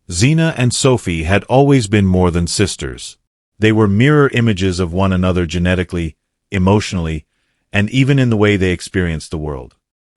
Zina and Sophie had always been more than sisters. They were mirror images of one another genetically, emotionally, and even in the way they experienced the world.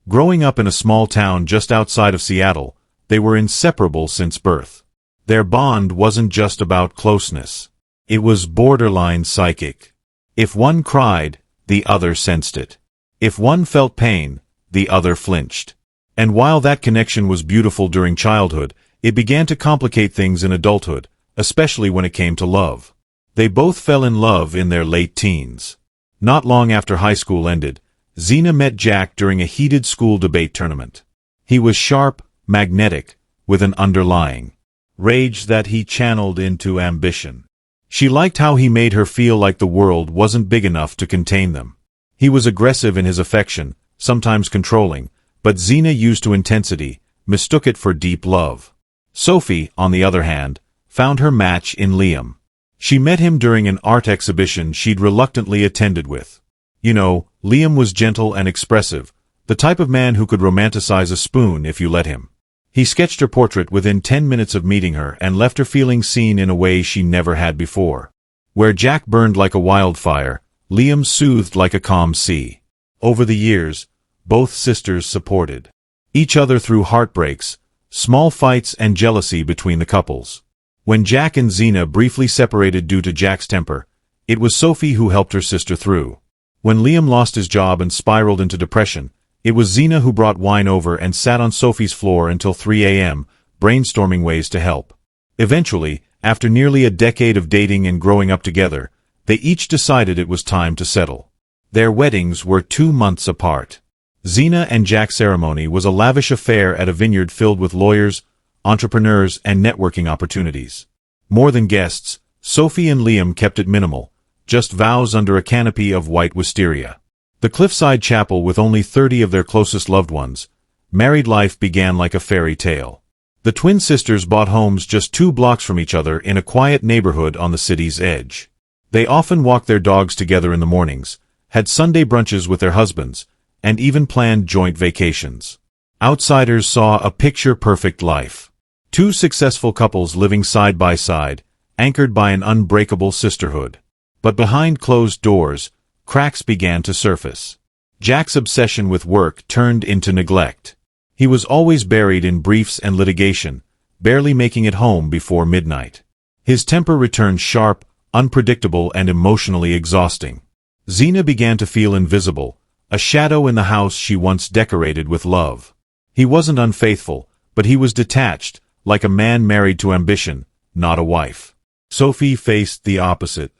Growing up in a small town just outside of Seattle, they were inseparable since birth. Their bond wasn't just about closeness. It was borderline psychic. If one cried, the other sensed it. If one felt pain, the other flinched. And while that connection was beautiful during childhood, it began to complicate things in adulthood, especially when it came to love. They both fell in love in their late teens. Not long after high school ended, Zina met Jack during a heated school debate tournament. He was sharp, magnetic, with an underlying rage that he channeled into ambition. She liked how he made her feel like the world wasn't big enough to contain them. He was aggressive in his affection, sometimes controlling, but Zina used to intensity, mistook it for deep love. Sophie, on the other hand, found her match in Liam. She met him during an art exhibition she'd reluctantly attended with. You know, Liam was gentle and expressive, the type of man who could romanticize a spoon if you let him. He sketched her portrait within 10 minutes of meeting her and left her feeling seen in a way she never had before. Where Jack burned like a wildfire, Liam soothed like a calm sea. Over the years, both sisters supported each other through heartbreaks, small fights and jealousy between the couples. When Jack and Zina briefly separated due to Jack's temper, it was Sophie who helped her sister through. When Liam lost his job and spiraled into depression, it was Zina who brought wine over and sat on Sophie's floor until 3 a.m., brainstorming ways to help. Eventually, after nearly a decade of dating and growing up together, they each decided it was time to settle. Their weddings were 2 months apart. Zina and Jack's ceremony was a lavish affair at a vineyard filled with lawyers, entrepreneurs, and networking opportunities. More than guests, Sophie and Liam kept it minimal, just vows under a canopy of white wisteria. The cliffside chapel with only 30 of their closest loved ones, married life began like a fairy tale. The twin sisters bought homes just 2 blocks from each other in a quiet neighborhood on the city's edge. They often walked their dogs together in the mornings, had Sunday brunches with their husbands, and even planned joint vacations. Outsiders saw a picture-perfect life. 2 successful couples living side by side, anchored by an unbreakable sisterhood. But behind closed doors, cracks began to surface. Jack's obsession with work turned into neglect. He was always buried in briefs and litigation, barely making it home before midnight. His temper returned sharp, unpredictable, and emotionally exhausting. Zina began to feel invisible, a shadow in the house she once decorated with love. He wasn't unfaithful, but he was detached, like a man married to ambition, not a wife. Sophie faced the opposite.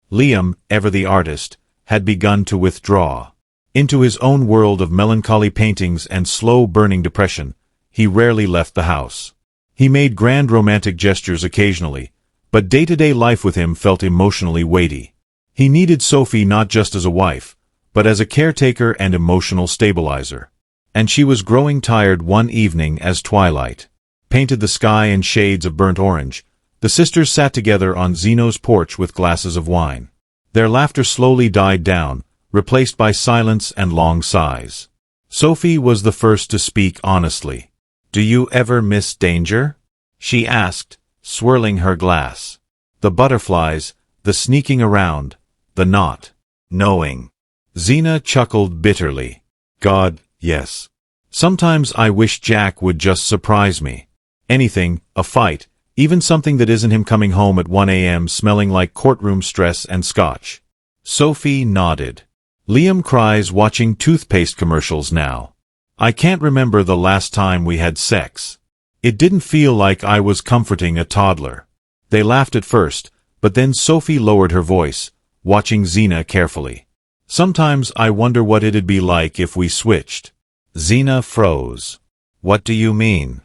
Liam, ever the artist, had begun to withdraw. Into his own world of melancholy paintings and slow-burning depression, he rarely left the house. He made grand romantic gestures occasionally, but day-to-day life with him felt emotionally weighty. He needed Sophie not just as a wife, but as a caretaker and emotional stabilizer. And she was growing tired one evening as twilight painted the sky in shades of burnt orange. The sisters sat together on Zino's porch with glasses of wine. Their laughter slowly died down, replaced by silence and long sighs. Sophie was the first to speak honestly. "Do you ever miss danger?" she asked, swirling her glass. The butterflies, the sneaking around, the not knowing. Zina chuckled bitterly. "God, yes. Sometimes I wish Jack would just surprise me. Anything, a fight, even something that isn't him coming home at 1 a.m. smelling like courtroom stress and scotch." Sophie nodded. "Liam cries watching toothpaste commercials now. I can't remember the last time we had sex. It didn't feel like I was comforting a toddler." They laughed at first, but then Sophie lowered her voice, watching Zina carefully. "Sometimes I wonder what it'd be like if we switched." Zina froze. "What do you mean?"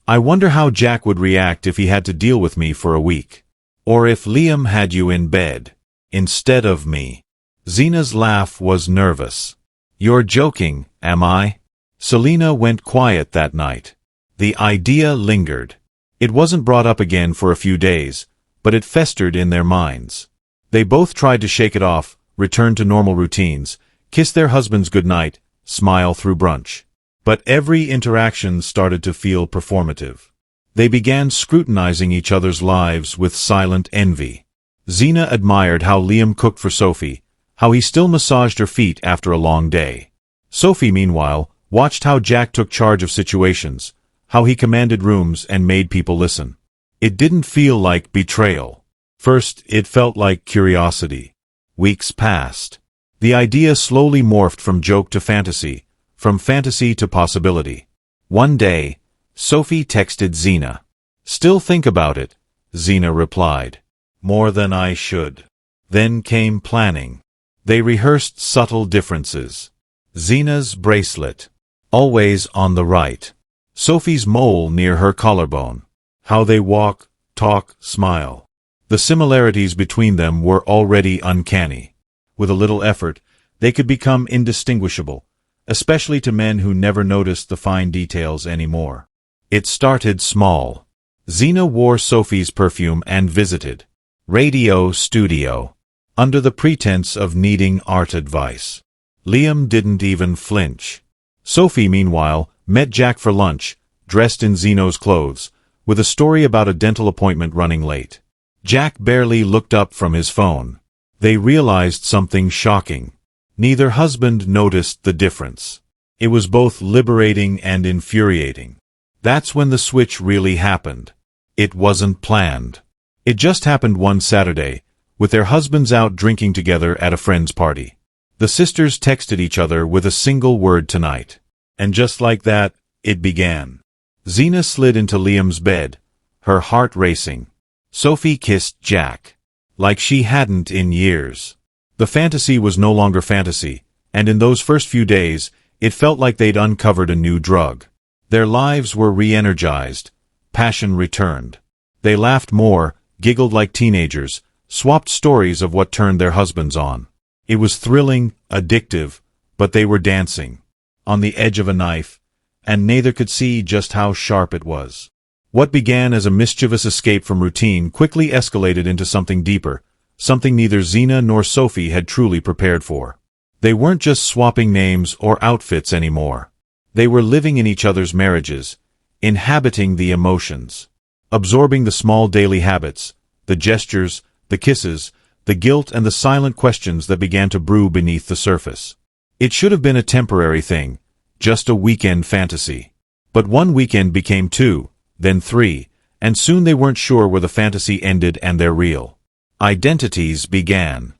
I wonder how Jack would react if he had to deal with me for a week. Or if Liam had you in bed instead of me." Zina's laugh was nervous. "You're joking, am I?" Selena went quiet that night. The idea lingered. It wasn't brought up again for a few days, but it festered in their minds. They both tried to shake it off, return to normal routines, kiss their husbands goodnight, smile through brunch. But every interaction started to feel performative. They began scrutinizing each other's lives with silent envy. Zena admired how Liam cooked for Sophie, how he still massaged her feet after a long day. Sophie, meanwhile, watched how Jack took charge of situations, how he commanded rooms and made people listen. It didn't feel like betrayal. First, it felt like curiosity. Weeks passed. The idea slowly morphed from joke to fantasy, from fantasy to possibility. One day, Sophie texted Zena. "Still think about it," Zena replied. "More than I should." Then came planning. They rehearsed subtle differences. Zena's bracelet, always on the right. Sophie's mole near her collarbone. How they walk, talk, smile. The similarities between them were already uncanny. With a little effort, they could become indistinguishable, especially to men who never noticed the fine details anymore. It started small. Zena wore Sophie's perfume and visited radio studio, under the pretense of needing art advice. Liam didn't even flinch. Sophie, meanwhile, met Jack for lunch, dressed in Zeno's clothes, with a story about a dental appointment running late. Jack barely looked up from his phone. They realized something shocking. Neither husband noticed the difference. It was both liberating and infuriating. That's when the switch really happened. It wasn't planned. It just happened one Saturday, with their husbands out drinking together at a friend's party. The sisters texted each other with a single word: "tonight." And just like that, it began. Zena slid into Liam's bed, her heart racing. Sophie kissed Jack, like she hadn't in years. The fantasy was no longer fantasy, and in those first few days, it felt like they'd uncovered a new drug. Their lives were re-energized. Passion returned. They laughed more, giggled like teenagers, swapped stories of what turned their husbands on. It was thrilling, addictive, but they were dancing, on the edge of a knife, and neither could see just how sharp it was. What began as a mischievous escape from routine quickly escalated into something deeper, something neither Zena nor Sophie had truly prepared for. They weren't just swapping names or outfits anymore. They were living in each other's marriages, inhabiting the emotions, absorbing the small daily habits, the gestures, the kisses, the guilt and the silent questions that began to brew beneath the surface. It should have been a temporary thing, just a weekend fantasy. But one weekend became 2, then 3, and soon they weren't sure where the fantasy ended and their real identities began.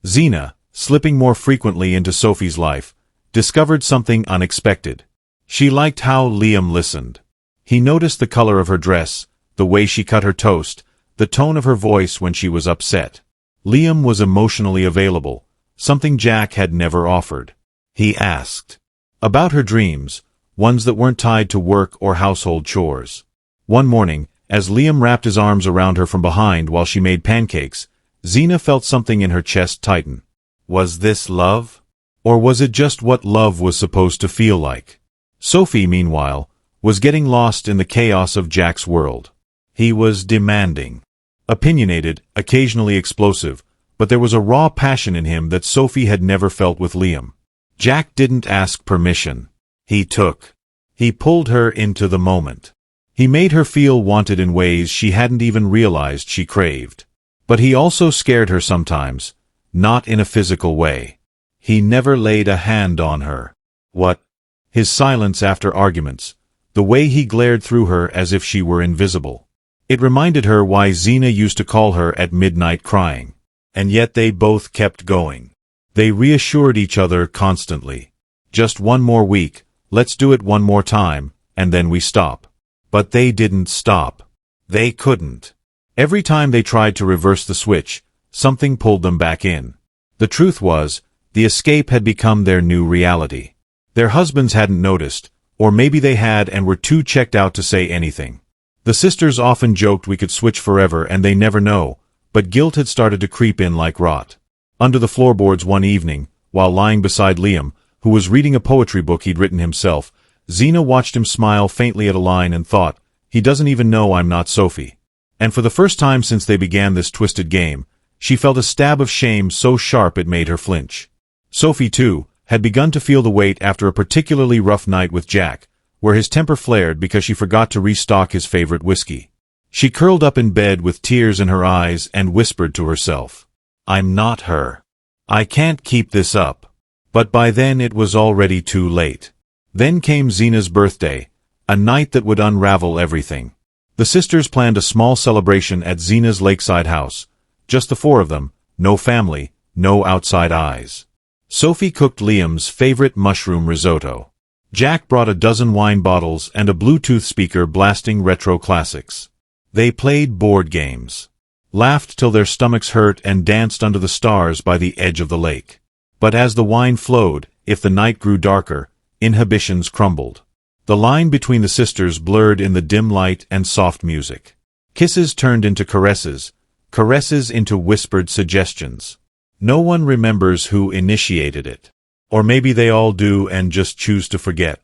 Zena, slipping more frequently into Sophie's life, discovered something unexpected. She liked how Liam listened. He noticed the color of her dress, the way she cut her toast, the tone of her voice when she was upset. Liam was emotionally available, something Jack had never offered. He asked about her dreams, ones that weren't tied to work or household chores. One morning, as Liam wrapped his arms around her from behind while she made pancakes, Zena felt something in her chest tighten. Was this love? Or was it just what love was supposed to feel like? Sophie, meanwhile, was getting lost in the chaos of Jack's world. He was demanding, opinionated, occasionally explosive, but there was a raw passion in him that Sophie had never felt with Liam. Jack didn't ask permission. He took. He pulled her into the moment. He made her feel wanted in ways she hadn't even realized she craved. But he also scared her sometimes, not in a physical way. He never laid a hand on her. What? His silence after arguments, the way he glared through her as if she were invisible. It reminded her why Zena used to call her at midnight crying. And yet they both kept going. They reassured each other constantly. Just one more week, let's do it one more time, and then we stop. But they didn't stop. They couldn't. Every time they tried to reverse the switch, something pulled them back in. The truth was, the escape had become their new reality. Their husbands hadn't noticed, or maybe they had and were too checked out to say anything. The sisters often joked we could switch forever and they never know, but guilt had started to creep in like rot. Under the floorboards one evening, while lying beside Liam, who was reading a poetry book he'd written himself, Zena watched him smile faintly at a line and thought, he doesn't even know I'm not Sophie. And for the first time since they began this twisted game, she felt a stab of shame so sharp it made her flinch. Sophie, too, had begun to feel the weight after a particularly rough night with Jack, where his temper flared because she forgot to restock his favorite whiskey. She curled up in bed with tears in her eyes and whispered to herself, "I'm not her. I can't keep this up." But by then it was already too late. Then came Zena's birthday, a night that would unravel everything. The sisters planned a small celebration at Zena's lakeside house. Just the four of them, no family, no outside eyes. Sophie cooked Liam's favorite mushroom risotto. Jack brought a dozen wine bottles and a Bluetooth speaker blasting retro classics. They played board games, laughed till their stomachs hurt, and danced under the stars by the edge of the lake. But as the wine flowed, if the night grew darker, inhibitions crumbled. The line between the sisters blurred in the dim light and soft music. Kisses turned into caresses, caresses into whispered suggestions. No one remembers who initiated it. Or maybe they all do and just choose to forget.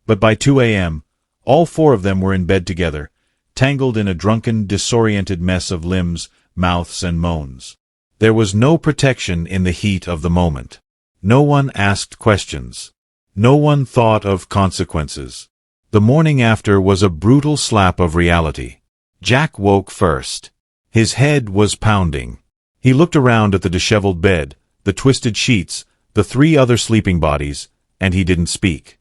But by 2 a.m., all four of them were in bed together, tangled in a drunken, disoriented mess of limbs, mouths, and moans. There was no protection in the heat of the moment. No one asked questions. No one thought of consequences. The morning after was a brutal slap of reality. Jack woke first. His head was pounding. He looked around at the disheveled bed, the twisted sheets, the three other sleeping bodies, and he didn't speak.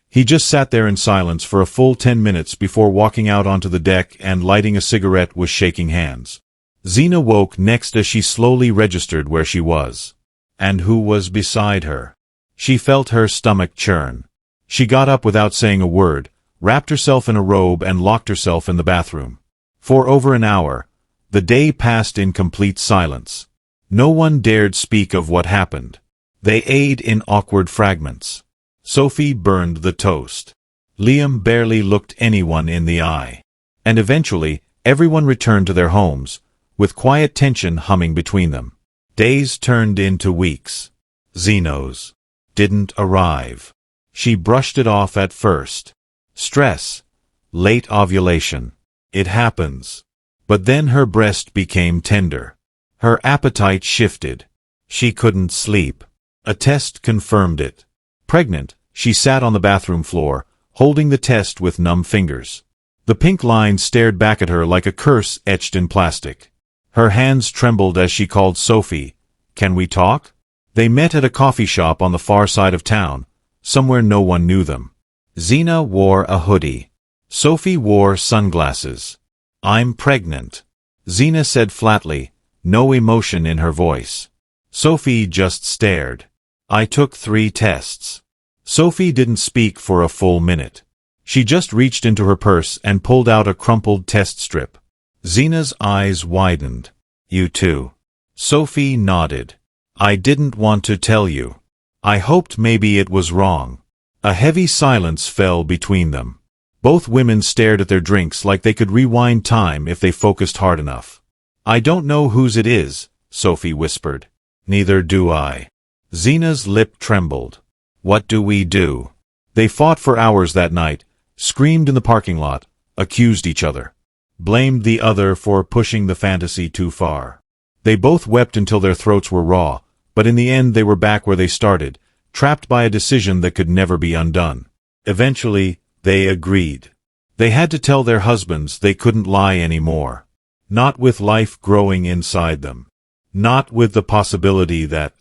He just sat there in silence for a full 10 minutes before walking out onto the deck and lighting a cigarette with shaking hands. Zena woke next as she slowly registered where she was. And who was beside her. She felt her stomach churn. She got up without saying a word, wrapped herself in a robe and locked herself in the bathroom. For over an hour, the day passed in complete silence. No one dared speak of what happened. They ate in awkward fragments. Sophie burned the toast. Liam barely looked anyone in the eye. And eventually, everyone returned to their homes, with quiet tension humming between them. Days turned into weeks. Zeno's didn't arrive. She brushed it off at first. Stress. Late ovulation. It happens. But then her breast became tender. Her appetite shifted. She couldn't sleep. A test confirmed it. Pregnant, she sat on the bathroom floor, holding the test with numb fingers. The pink line stared back at her like a curse etched in plastic. Her hands trembled as she called Sophie. "Can we talk?" They met at a coffee shop on the far side of town, somewhere no one knew them. Zena wore a hoodie. Sophie wore sunglasses. "I'm pregnant," Zena said flatly, no emotion in her voice. Sophie just stared. "I took 3 tests." Sophie didn't speak for a full minute. She just reached into her purse and pulled out a crumpled test strip. Zena's eyes widened. "You too?" Sophie nodded. "I didn't want to tell you. I hoped maybe it was wrong." A heavy silence fell between them. Both women stared at their drinks like they could rewind time if they focused hard enough. "I don't know whose it is," Sophie whispered. "Neither do I." Zena's lip trembled. "What do we do?" They fought for hours that night, screamed in the parking lot, accused each other, blamed the other for pushing the fantasy too far. They both wept until their throats were raw, but in the end they were back where they started, trapped by a decision that could never be undone. Eventually, they agreed. They had to tell their husbands they couldn't lie anymore. Not with life growing inside them. Not with the possibility that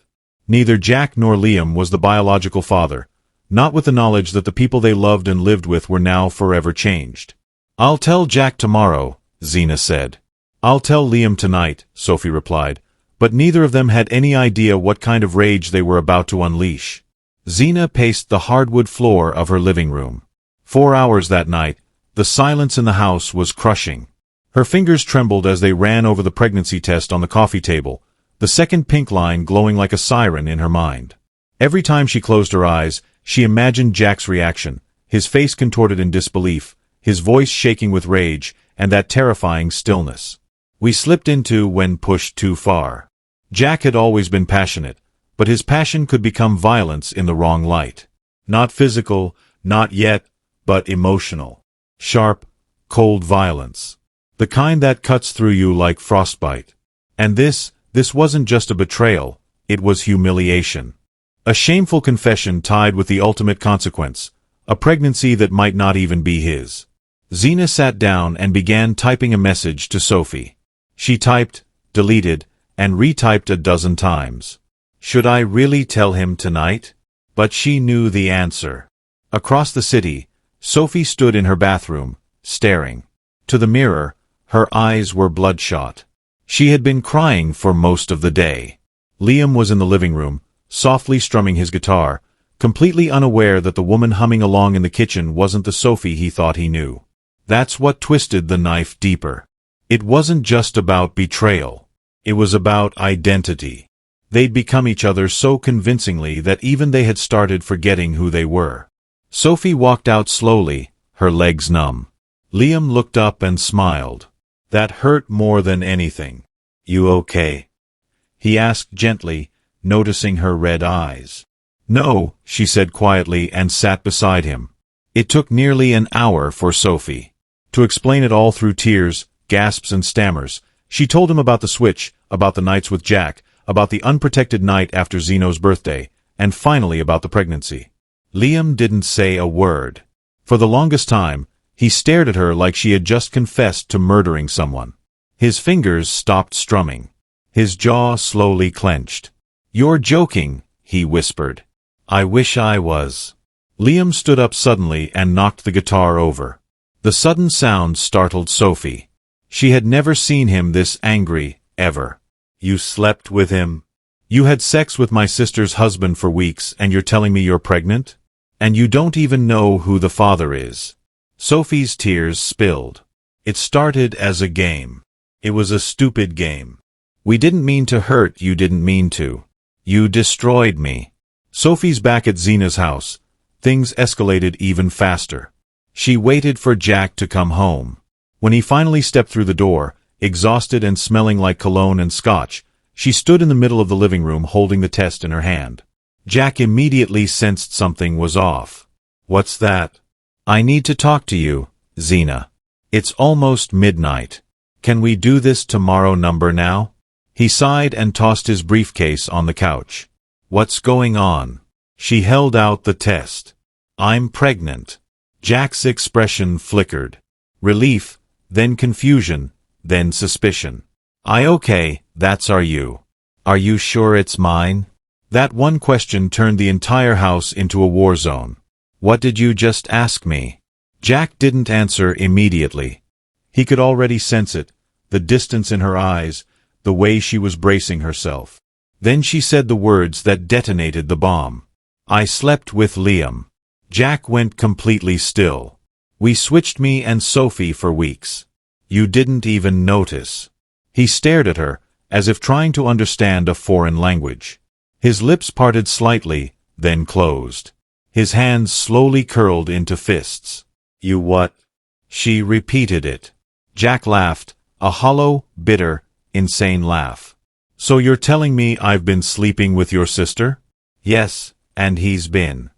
neither Jack nor Liam was the biological father, not with the knowledge that the people they loved and lived with were now forever changed. "I'll tell Jack tomorrow," Zena said. "I'll tell Liam tonight," Sophie replied, but neither of them had any idea what kind of rage they were about to unleash. Zena paced the hardwood floor of her living room. 4 hours that night, the silence in the house was crushing. Her fingers trembled as they ran over the pregnancy test on the coffee table, the second pink line glowing like a siren in her mind. Every time she closed her eyes, she imagined Jack's reaction, his face contorted in disbelief, his voice shaking with rage, and that terrifying stillness we slipped into when pushed too far. Jack had always been passionate, but his passion could become violence in the wrong light. Not physical, not yet, but emotional. Sharp, cold violence. The kind that cuts through you like frostbite. And this wasn't just a betrayal, it was humiliation. A shameful confession tied with the ultimate consequence, A pregnancy that might not even be his. Zena sat down and began typing a message to Sophie. She typed, deleted, and retyped a dozen times. Should I really tell him tonight? But she knew the answer. Across the city, Sophie stood in her bathroom, staring. To the mirror, her eyes were bloodshot. She had been crying for most of the day. Liam was in the living room, softly strumming his guitar, completely unaware that the woman humming along in the kitchen wasn't the Sophie he thought he knew. That's what twisted the knife deeper. It wasn't just about betrayal. It was about identity. They'd become each other so convincingly that even they had started forgetting who they were. Sophie walked out slowly, her legs numb. Liam looked up and smiled. That hurt more than anything. You okay? He asked gently, noticing her red eyes. No, she said quietly and sat beside him. It took nearly an hour for Sophie to explain it all through tears, gasps and stammers. She told him about the switch, about the nights with Jack, about the unprotected night after Zeno's birthday, and finally about the pregnancy. Liam didn't say a word. For the longest time, he stared at her like she had just confessed to murdering someone. His fingers stopped strumming. His jaw slowly clenched. You're joking, he whispered. I wish I was. Liam stood up suddenly and knocked the guitar over. The sudden sound startled Sophie. She had never seen him this angry, ever. You slept with him? You had sex with my sister's husband for weeks and you're telling me you're pregnant? And you don't even know who the father is. Sophie's tears spilled. It started as a game. It was a stupid game. We didn't mean to hurt, you didn't mean to. You destroyed me. Sophie's back at Zena's house. Things escalated even faster. She waited for Jack to come home. When he finally stepped through the door, exhausted and smelling like cologne and scotch, she stood in the middle of the living room holding the test in her hand. Jack immediately sensed something was off. What's that? I need to talk to you, Zena. It's almost midnight. Can we do this tomorrow number now? He sighed and tossed his briefcase on the couch. What's going on? She held out the test. I'm pregnant. Jack's expression flickered. Relief, then confusion, then suspicion. Okay, that's are you. Are you sure it's mine? That one question turned the entire house into a war zone. What did you just ask me? Jack didn't answer immediately. He could already sense it, the distance in her eyes, the way she was bracing herself. Then she said the words that detonated the bomb. I slept with Liam. Jack went completely still. We switched, me and Sophie, for weeks. You didn't even notice. He stared at her, as if trying to understand a foreign language. His lips parted slightly, then closed. His hands slowly curled into fists. You what? She repeated it. Jack laughed, a hollow, bitter, insane laugh. So you're telling me I've been sleeping with your sister? Yes, and he's been.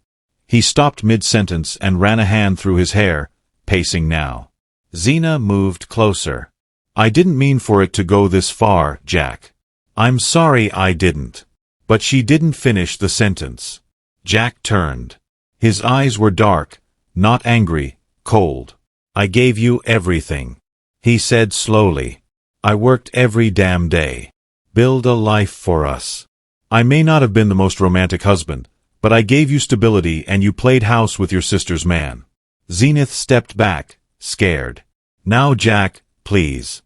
He stopped mid-sentence and ran a hand through his hair, pacing now. Zena moved closer. I didn't mean for it to go this far, Jack. I'm sorry I didn't. But she didn't finish the sentence. Jack turned. His eyes were dark, not angry, cold. I gave you everything. He said slowly. I worked every damn day. Build a life for us. I may not have been the most romantic husband, but I gave you stability and you played house with your sister's man. Zenith stepped back, scared. Now Jack, please.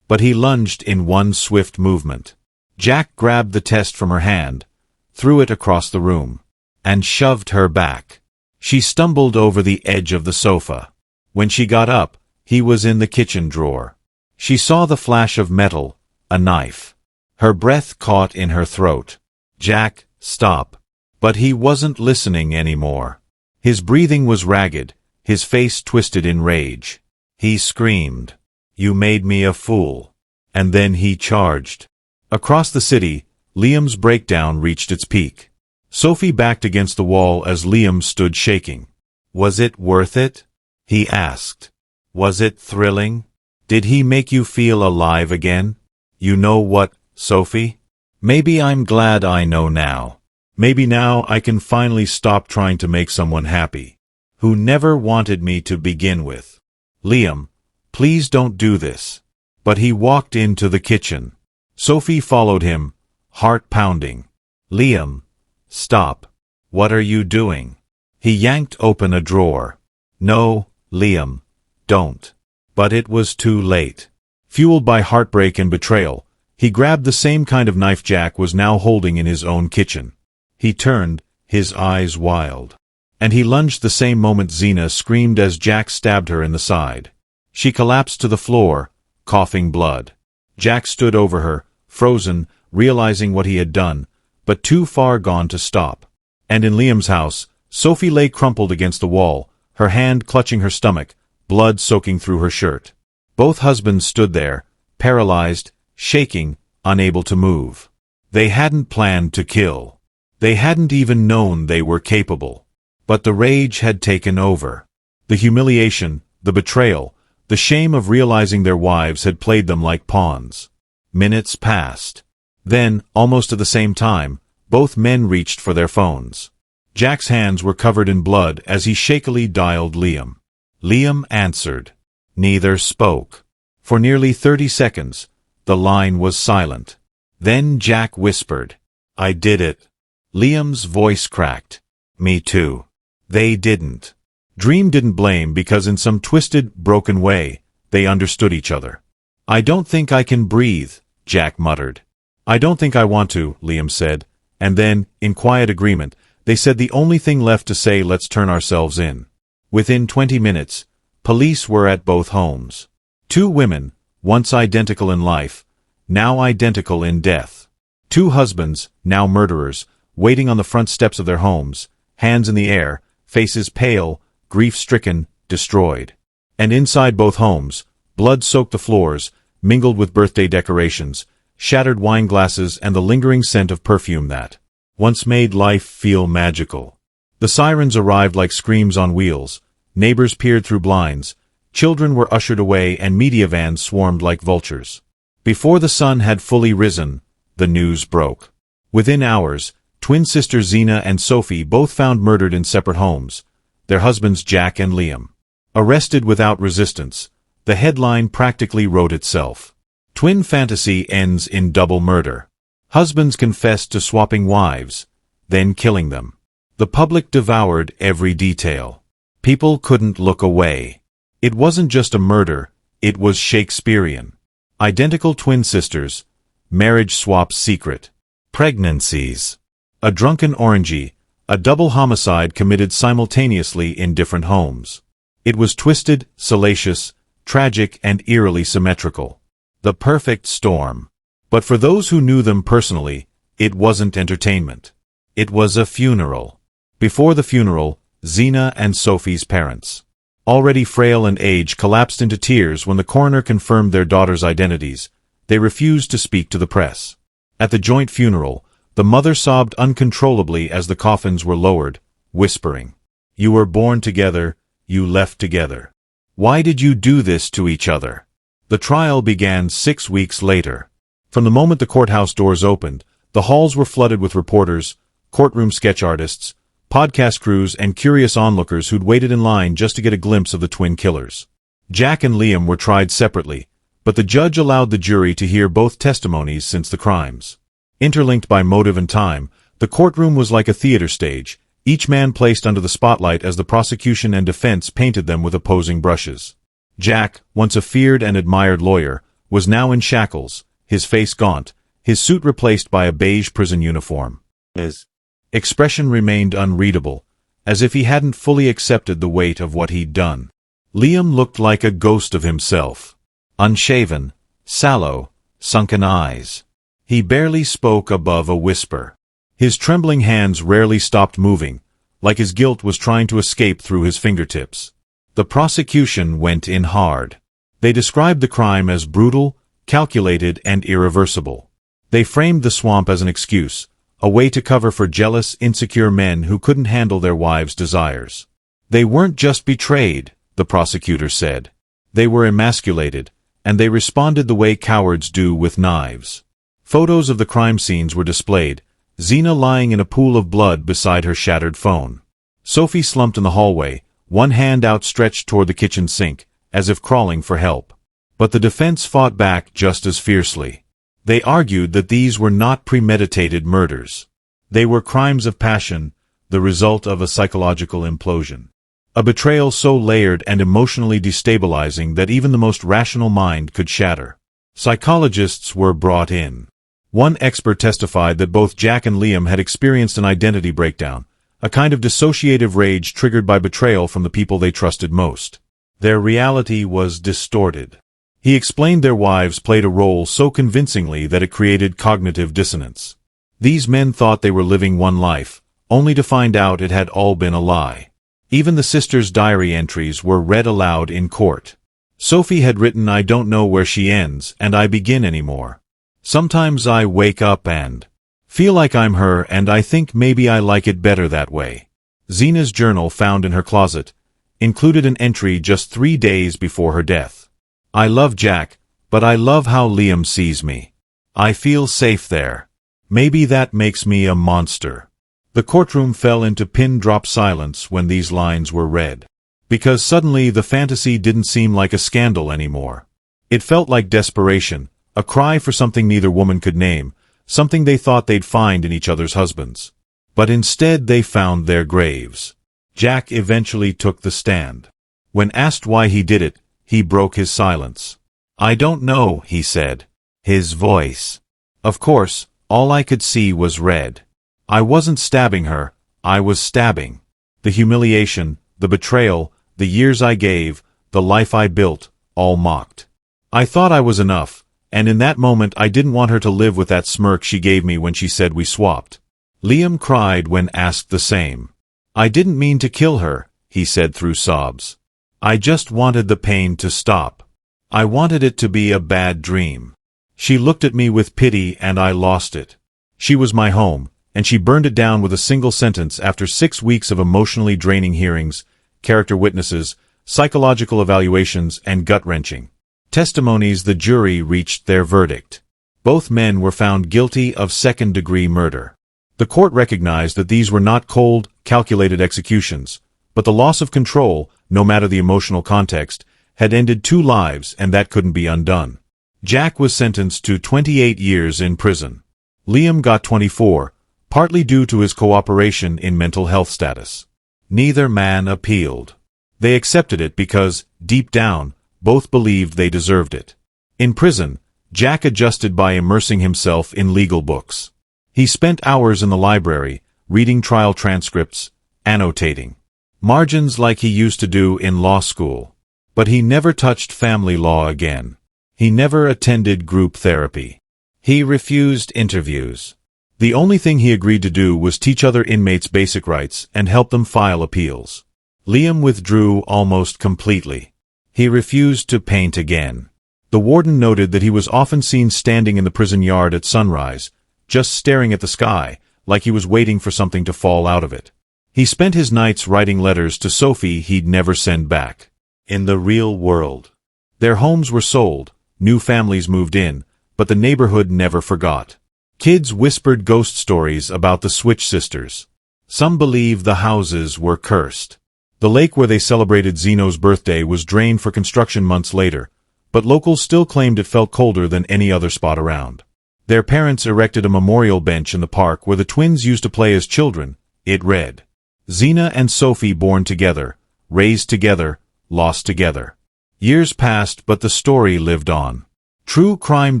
But he lunged in one swift movement. Jack grabbed the test from her hand, threw it across the room, and shoved her back. She stumbled over the edge of the sofa. When she got up, he was in the kitchen drawer. She saw the flash of metal, a knife. Her breath caught in her throat. Jack, stop. But he wasn't listening anymore. His breathing was ragged, his face twisted in rage. He screamed. You made me a fool. And then he charged. Across the city, Liam's breakdown reached its peak. Sophie backed against the wall as Liam stood shaking. Was it worth it? He asked. Was it thrilling? Did he make you feel alive again? You know what, Sophie? Maybe I'm glad I know now. Maybe now I can finally stop trying to make someone happy. who never wanted me to begin with. Liam, please don't do this. But he walked into the kitchen. Sophie followed him, heart pounding. Liam, stop. What are you doing? He yanked open a drawer. No, Liam, don't. But it was too late. Fueled by heartbreak and betrayal, he grabbed the same kind of knife Jack was now holding in his own kitchen. He turned, his eyes wild. And he lunged the same moment Zina screamed as Jack stabbed her in the side. She collapsed to the floor, coughing blood. Jack stood over her, frozen, realizing what he had done, but too far gone to stop. And in Liam's house, Sophie lay crumpled against the wall, her hand clutching her stomach, blood soaking through her shirt. Both husbands stood there, paralyzed, shaking, unable to move. They hadn't planned to kill. They hadn't even known they were capable. But the rage had taken over. The humiliation, the betrayal, the shame of realizing their wives had played them like pawns. Minutes passed. Then, almost at the same time, both men reached for their phones. Jack's hands were covered in blood as he shakily dialed Liam. Liam answered. Neither spoke. For nearly 30 seconds, the line was silent. Then Jack whispered, I did it. Liam's voice cracked. Me too. They didn't. Dream didn't blame because in some twisted, broken way, they understood each other. I don't think I can breathe, Jack muttered. I don't think I want to, Liam said, and then, in quiet agreement, they said the only thing left to say let's turn ourselves in. Within 20 minutes, police were at both homes. Two women, once identical in life, now identical in death. Two husbands, now murderers, waiting on the front steps of their homes, hands in the air, faces pale, grief-stricken, destroyed. And inside both homes, blood soaked the floors, mingled with birthday decorations, shattered wine glasses and the lingering scent of perfume that once made life feel magical. The sirens arrived like screams on wheels, neighbors peered through blinds, children were ushered away and media vans swarmed like vultures. Before the sun had fully risen, the news broke. Within hours, twin sisters Zina and Sophie both found murdered in separate homes, their husbands Jack and Liam. Arrested without resistance, the headline practically wrote itself. Twin fantasy ends in double murder. Husbands confessed to swapping wives, then killing them. The public devoured every detail. People couldn't look away. It wasn't just a murder, it was Shakespearean. Identical twin sisters, marriage swap secret, pregnancies. A drunken orgy, a double homicide committed simultaneously in different homes. It was twisted, salacious, tragic, and eerily symmetrical. The perfect storm. But for those who knew them personally, it wasn't entertainment. It was a funeral. Before the funeral, Zina and Sophie's parents, already frail and aged, collapsed into tears when the coroner confirmed their daughters' identities. They refused to speak to the press. At the joint funeral, the mother sobbed uncontrollably as the coffins were lowered, whispering, "You were born together, you left together. Why did you do this to each other?" The trial began 6 weeks later. From the moment the courthouse doors opened, the halls were flooded with reporters, courtroom sketch artists, podcast crews, and curious onlookers who'd waited in line just to get a glimpse of the twin killers. Jack and Liam were tried separately, but the judge allowed the jury to hear both testimonies since the crimes. Interlinked by motive and time, the courtroom was like a theater stage, each man placed under the spotlight as the prosecution and defense painted them with opposing brushes. Jack, once a feared and admired lawyer, was now in shackles, his face gaunt, his suit replaced by a beige prison uniform. His expression remained unreadable, as if he hadn't fully accepted the weight of what he'd done. Liam looked like a ghost of himself. Unshaven, sallow, sunken eyes. He barely spoke above a whisper. His trembling hands rarely stopped moving, like his guilt was trying to escape through his fingertips. The prosecution went in hard. They described the crime as brutal, calculated, and irreversible. They framed the swamp as an excuse, a way to cover for jealous, insecure men who couldn't handle their wives' desires. They weren't just betrayed, the prosecutor said. They were emasculated, and they responded the way cowards do with knives. Photos of the crime scenes were displayed, Zina lying in a pool of blood beside her shattered phone. Sophie slumped in the hallway, one hand outstretched toward the kitchen sink, as if crawling for help. But the defense fought back just as fiercely. They argued that these were not premeditated murders. They were crimes of passion, the result of a psychological implosion. A betrayal so layered and emotionally destabilizing that even the most rational mind could shatter. Psychologists were brought in. One expert testified that both Jack and Liam had experienced an identity breakdown, a kind of dissociative rage triggered by betrayal from the people they trusted most. Their reality was distorted. He explained their wives played a role so convincingly that it created cognitive dissonance. These men thought they were living one life, only to find out it had all been a lie. Even the sisters' diary entries were read aloud in court. Sophie had written, "I don't know where she ends and I begin anymore. Sometimes I wake up and feel like I'm her and I think maybe I like it better that way." Zena's journal, found in her closet, included an entry just 3 days before her death. "I love Jack, but I love how Liam sees me. I feel safe there. Maybe that makes me a monster." The courtroom fell into pin-drop silence when these lines were read. Because suddenly the fantasy didn't seem like a scandal anymore. It felt like desperation, a cry for something neither woman could name, something they thought they'd find in each other's husbands. But instead they found their graves. Jack eventually took the stand. When asked why he did it, he broke his silence. "I don't know," he said. His voice. "Of course, all I could see was red. I wasn't stabbing her, I was stabbing. The humiliation, the betrayal, the years I gave, the life I built, all mocked. I thought I was enough, and in that moment I didn't want her to live with that smirk she gave me when she said we swapped." Liam cried when asked the same. "I didn't mean to kill her," he said through sobs. "I just wanted the pain to stop. I wanted it to be a bad dream. She looked at me with pity and I lost it. She was my home, and she burned it down with a single sentence after 6 weeks of emotionally draining hearings, character witnesses, psychological evaluations, and gut-wrenching testimonies. The jury reached their verdict. Both men were found guilty of second-degree murder. The court recognized that these were not cold, calculated executions, but the loss of control, no matter the emotional context, had ended 2 lives and that couldn't be undone. Jack was sentenced to 28 years in prison. Liam got 24, partly due to his cooperation in mental health status. Neither man appealed. They accepted it because, deep down, both believed they deserved it. In prison, Jack adjusted by immersing himself in legal books. He spent hours in the library, reading trial transcripts, annotating margins like he used to do in law school. But he never touched family law again. He never attended group therapy. He refused interviews. The only thing he agreed to do was teach other inmates basic rights and help them file appeals. Liam withdrew almost completely. He refused to paint again. The warden noted that he was often seen standing in the prison yard at sunrise, just staring at the sky, like he was waiting for something to fall out of it. He spent his nights writing letters to Sophie he'd never send back. In the real world, their homes were sold, new families moved in, but the neighborhood never forgot. Kids whispered ghost stories about the Switch sisters. Some believed the houses were cursed. The lake where they celebrated Zeno's birthday was drained for construction months later, but locals still claimed it felt colder than any other spot around. Their parents erected a memorial bench in the park where the twins used to play as children. It read, "Zena and Sophie born together, raised together, lost together." Years passed, but the story lived on. True crime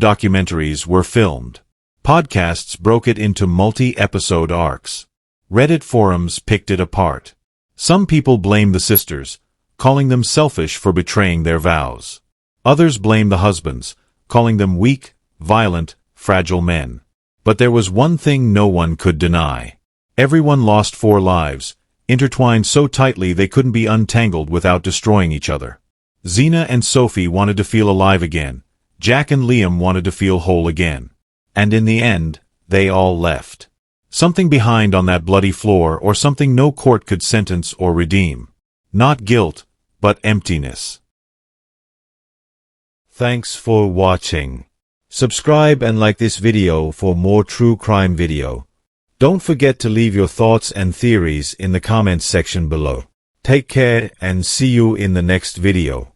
documentaries were filmed. Podcasts broke it into multi-episode arcs. Reddit forums picked it apart. Some people blamed the sisters, calling them selfish for betraying their vows. Others blamed the husbands, calling them weak, violent, fragile men. But there was one thing no one could deny. Everyone lost 4 lives, intertwined so tightly they couldn't be untangled without destroying each other. Zena and Sophie wanted to feel alive again. Jack and Liam wanted to feel whole again. And in the end, they all left. Something behind on that bloody floor, or something no court could sentence or redeem. Not guilt, but emptiness. Thanks for watching. Subscribe and like this video for more true crime video. Don't forget to leave your thoughts and theories in the comments section below. Take care and see you in the next video.